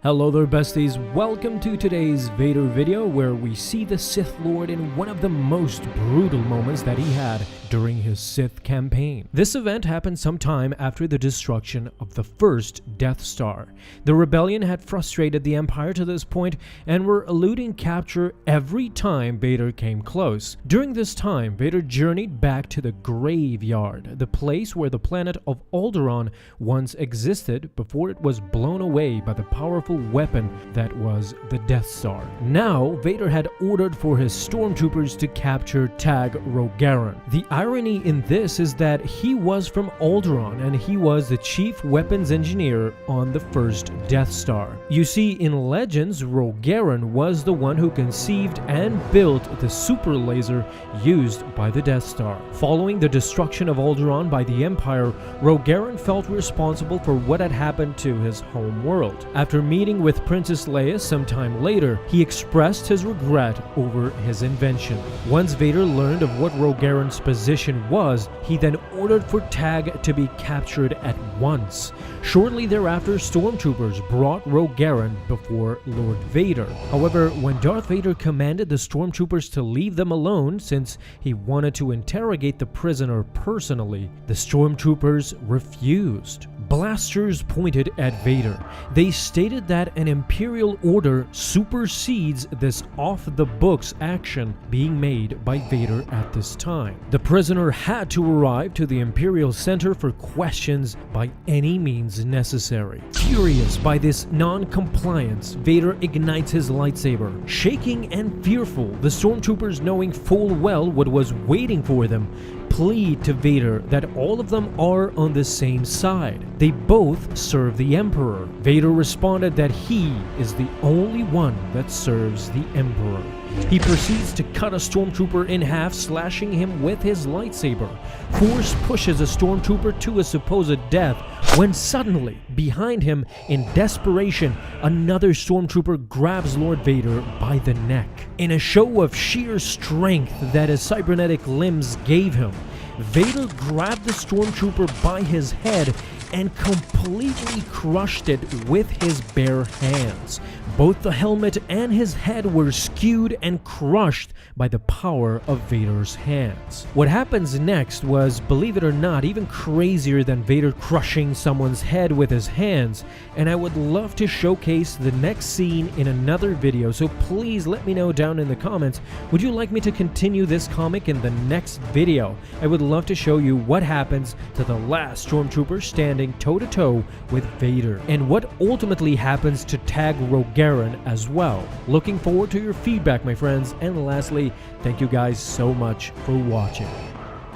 Hello there besties, welcome to today's Vader video where we see the Sith Lord in one of the most brutal moments that he had during his Sith campaign. This event happened sometime after the destruction of the first Death Star. The rebellion had frustrated the Empire to this point and were eluding capture every time Vader came close. During this time, Vader journeyed back to the graveyard, the place where the planet of Alderaan once existed before it was blown away by the powerful weapon that was the Death Star. Now, Vader had ordered for his stormtroopers to capture Tag Rogaran. The irony in this is that he was from Alderaan and he was the chief weapons engineer on the first Death Star. You see, in Legends, Rogaran was the one who conceived and built the super laser used by the Death Star. Following the destruction of Alderaan by the Empire, Rogaran felt responsible for what had happened to his home world. After meeting with Princess Leia sometime later, he expressed his regret over his invention. Once Vader learned of what Rogaran's position was, he then ordered for Tag to be captured at once. Shortly thereafter, stormtroopers brought Rogaran before Lord Vader. However, when Darth Vader commanded the stormtroopers to leave them alone since he wanted to interrogate the prisoner personally, the stormtroopers refused. Blasters pointed at Vader. They stated that an Imperial order supersedes this off-the-books action being made by Vader at this time. The prisoner had to arrive to the Imperial Center for questions by any means necessary. Furious by this non-compliance, Vader ignites his lightsaber. Shaking and fearful, the stormtroopers, knowing full well what was waiting for them, plead to Vader that all of them are on the same side. They both serve the Emperor. Vader responded that he is the only one that serves the Emperor. He proceeds to cut a stormtrooper in half, slashing him with his lightsaber. Force pushes a stormtrooper to a supposed death when suddenly, behind him, in desperation, another stormtrooper grabs Lord Vader by the neck. In a show of sheer strength that his cybernetic limbs gave him, Vader grabbed the stormtrooper by his head and completely crushed it with his bare hands. Both the helmet and his head were skewed and crushed by the power of Vader's hands. What happens next was, believe it or not, even crazier than Vader crushing someone's head with his hands, and I would love to showcase the next scene in another video, so please let me know down in the comments, would you like me to continue this comic in the next video? I would love to show you what happens to the last stormtrooper standing toe-to-toe with Vader, and what ultimately happens to Tag Rogaran as well. Looking forward to your feedback, my friends, and lastly, thank you guys so much for watching.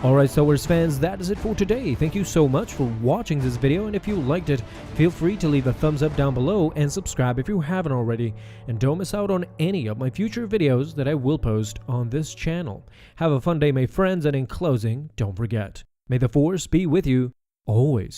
Alright, Star Wars fans, that is it for today. Thank you so much for watching this video, and if you liked it, feel free to leave a thumbs up down below and subscribe if you haven't already, and don't miss out on any of my future videos that I will post on this channel. Have a fun day, my friends, and in closing, don't forget, may the Force be with you always.